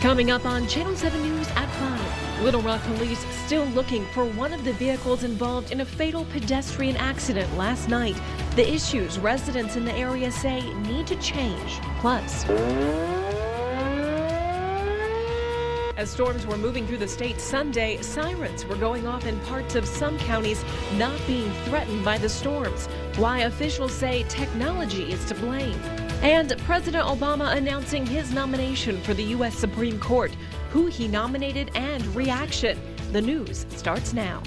Coming up on Channel 7 News at 5, Little Rock police still looking for one of the vehicles involved in a fatal pedestrian accident last night. The issues residents in the area say need to change. Plus, as storms were moving through the state Sunday, sirens were going off in parts of some counties not being threatened by the storms. Why officials say technology is to blame. And President Obama announcing his nomination for the U.S. Supreme Court, who he nominated and reaction. The news starts now.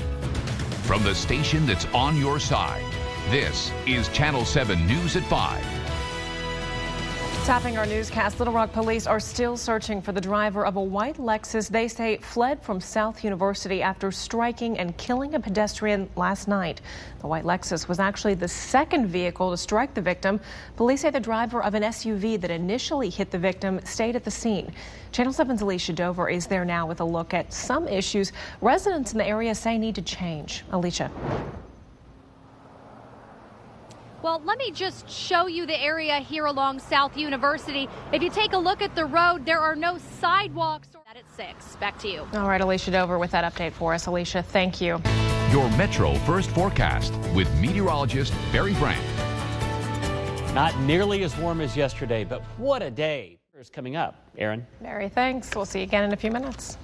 From the station that's on your side, this is Channel 7 News at 5. Topping our newscast, Little Rock police are still searching for the driver of a white Lexus they say fled from South University after striking and killing a pedestrian last night. The white Lexus was actually the second vehicle to strike the victim. Police say the driver of an SUV that initially hit the victim stayed at the scene. Channel 7's Alicia Dover is there now with a look at some issues residents in the area say need to change. Alicia. Well, let me just show you the area here along South University. If you take a look at the road, there are no sidewalks. At 6. Back to you. All right, Alicia Dover with that update for us. Alicia, thank you. Your Metro First Forecast with meteorologist Barry Brandt. Not nearly as warm as yesterday, but what a day is coming up. Aaron. Barry, thanks. We'll see you again in a few minutes.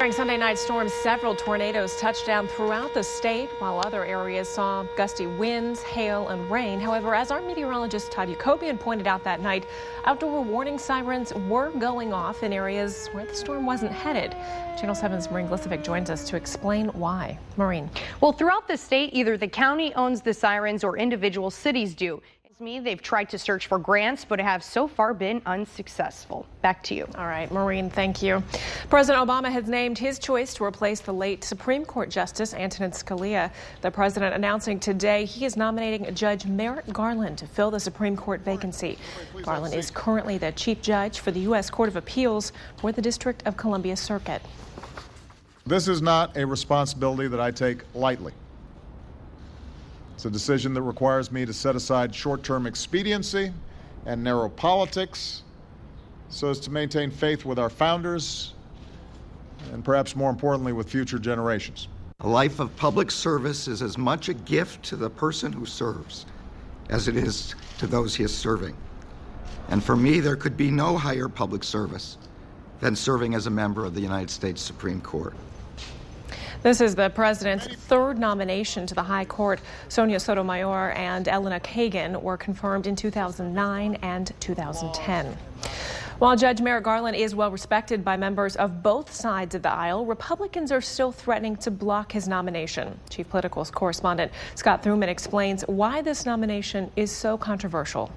During Sunday night storms, several tornadoes touched down throughout the state, while other areas saw gusty winds, hail, and rain. However, as our meteorologist Todd Yacobian pointed out that night, outdoor warning sirens were going off in areas where the storm wasn't headed. Channel 7's Maureen Glisovic joins us to explain why. Maureen. Well, throughout the state, either the county owns the sirens or individual cities do. They've tried to search for grants, but have so far been unsuccessful. Back to you. All right, Maureen, thank you. President Obama has named his choice to replace the late Supreme Court Justice Antonin Scalia. The president announcing today he is nominating Judge Merrick Garland to fill the Supreme Court vacancy. Garland is currently the chief judge for the U.S. Court of Appeals for the District of Columbia Circuit. This is not a responsibility that I take lightly. It's a decision that requires me to set aside short-term expediency and narrow politics so as to maintain faith with our founders and perhaps more importantly with future generations. A life of public service is as much a gift to the person who serves as it is to those he is serving. And for me, there could be no higher public service than serving as a member of the United States Supreme Court. This is the president's third nomination to the high court. Sonia Sotomayor and Elena Kagan were confirmed in 2009 and 2010. While Judge Merrick Garland is well respected by members of both sides of the aisle, Republicans are still threatening to block his nomination. Chief Political correspondent Scott Thuman explains why this nomination is so controversial.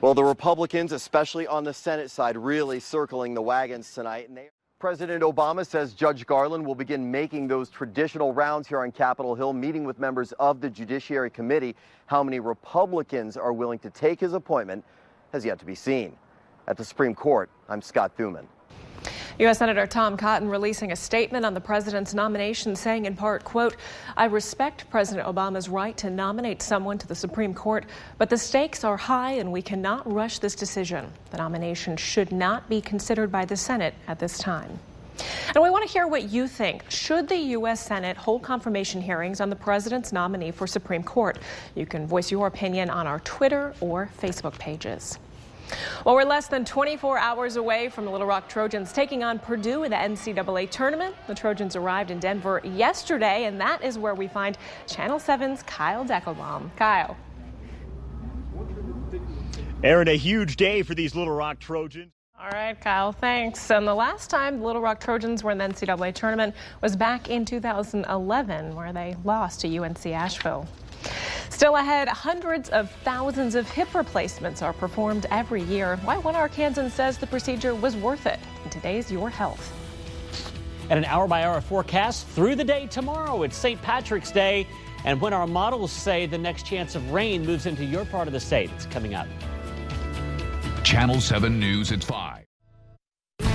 Well, the Republicans, especially on the Senate side, really circling the wagons tonight. President Obama says Judge Garland will begin making those traditional rounds here on Capitol Hill, meeting with members of the Judiciary Committee. How many Republicans are willing to take his appointment has yet to be seen. At the Supreme Court, I'm Scott Thuman. U.S. Senator Tom Cotton releasing a statement on the president's nomination saying in part, quote, I respect President Obama's right to nominate someone to the Supreme Court, but the stakes are high and we cannot rush this decision. The nomination should not be considered by the Senate at this time. And we want to hear what you think. Should the U.S. Senate hold confirmation hearings on the president's nominee for Supreme Court? You can voice your opinion on our Twitter or Facebook pages. Well, we're less than 24 hours away from the Little Rock Trojans taking on Purdue in the NCAA tournament. The Trojans arrived in Denver yesterday, and that is where we find Channel 7's Kyle Deckelbaum. Kyle. Aaron, a huge day for these Little Rock Trojans. All right, Kyle, thanks. And the last time the Little Rock Trojans were in the NCAA tournament was back in 2011, where they lost to UNC Asheville. Still ahead, hundreds of thousands of hip replacements are performed every year. Why one Arkansan says the procedure was worth it. In today's Your Health. And an hour-by-hour forecast through the day tomorrow. It's St. Patrick's Day. And when our models say the next chance of rain moves into your part of the state, it's coming up. Channel 7 News at 5.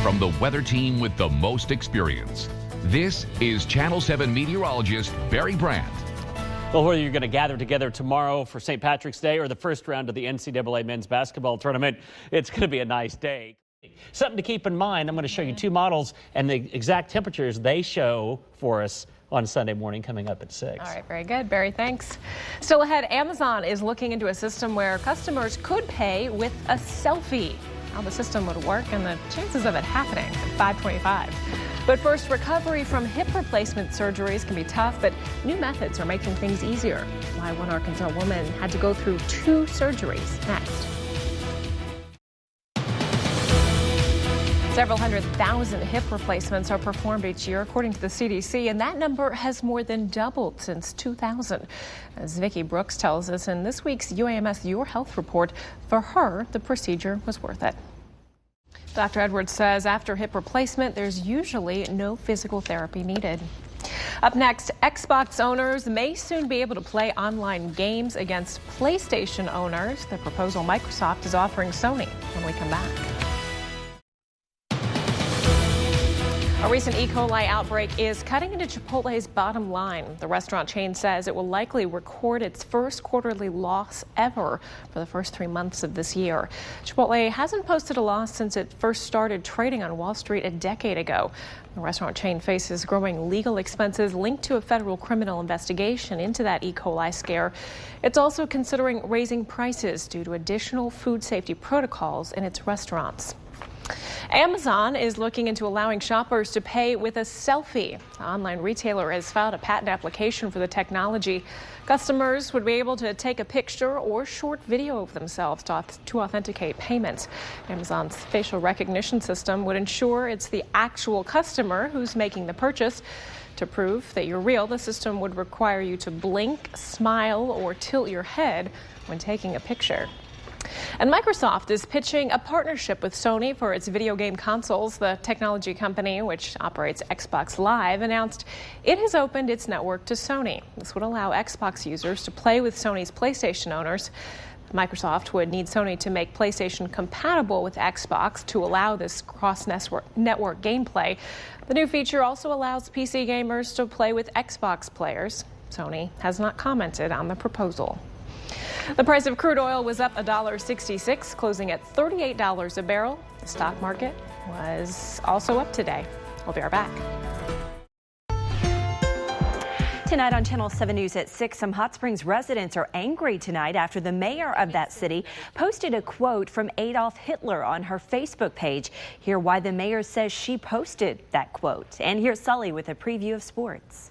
From the weather team with the most experience, this is Channel 7 meteorologist Barry Brandt. Well, whether you're going to gather together tomorrow for St. Patrick's Day or the first round of the NCAA men's basketball tournament, it's going to be a nice day. Something to keep in mind, I'm going to show you two models and the exact temperatures they show for us on Sunday morning coming up at 6. All right, very good, Barry, thanks. Still ahead, Amazon is looking into a system where customers could pay with a selfie. How the system would work and the chances of it happening at 5:25. But first, recovery from hip replacement surgeries can be tough, but new methods are making things easier. Why one Arkansas woman had to go through 2 surgeries. Next. Several 100,000 hip replacements are performed each year, according to the CDC, and that number has more than doubled since 2000. As Vicki Brooks tells us in this week's UAMS Your Health report, for her, the procedure was worth it. Dr. Edwards says after hip replacement, there's usually no physical therapy needed. Up next, Xbox owners may soon be able to play online games against PlayStation owners. The proposal Microsoft is offering Sony when we come back. A recent E. coli outbreak is cutting into Chipotle's bottom line. The restaurant chain says it will likely record its first quarterly loss ever for the first 3 months of this year. Chipotle hasn't posted a loss since it first started trading on Wall Street a decade ago. The restaurant chain faces growing legal expenses linked to a federal criminal investigation into that E. coli scare. It's also considering raising prices due to additional food safety protocols in its restaurants. Amazon is looking into allowing shoppers to pay with a selfie. The online retailer has filed a patent application for the technology. Customers would be able to take a picture or short video of themselves to authenticate payments. Amazon's facial recognition system would ensure it's the actual customer who's making the purchase. To prove that you're real, the system would require you to blink, smile, or tilt your head when taking a picture. And Microsoft is pitching a partnership with Sony for its video game consoles. The technology company, which operates Xbox Live, announced it has opened its network to Sony. This would allow Xbox users to play with Sony's PlayStation owners. Microsoft would need Sony to make PlayStation compatible with Xbox to allow this cross-network gameplay. The new feature also allows PC gamers to play with Xbox players. Sony has not commented on the proposal. The price of crude oil was up $1.66, closing at $38 a barrel. The stock market was also up today. We'll be right back. Tonight on Channel 7 News at 6, some Hot Springs residents are angry tonight after the mayor of that city posted a quote from Adolf Hitler on her Facebook page. Hear why the mayor says she posted that quote. And here's Sully with a preview of sports.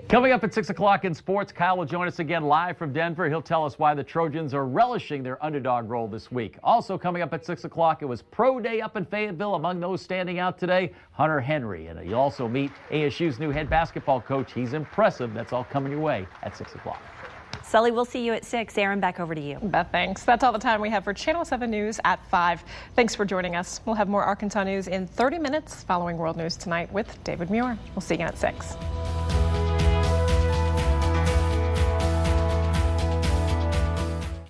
Coming up at 6 o'clock in sports, Kyle will join us again live from Denver. He'll tell us why the Trojans are relishing their underdog role this week. Also coming up at 6 o'clock, it was Pro Day up in Fayetteville. Among those standing out today, Hunter Henry. And you'll also meet ASU's new head basketball coach. He's impressive. That's all coming your way at 6 o'clock. Sully, we'll see you at 6. Aaron, back over to you. Beth, thanks. That's all the time we have for Channel 7 News at 5. Thanks for joining us. We'll have more Arkansas news in 30 minutes following World News Tonight with David Muir. We'll see you again at 6.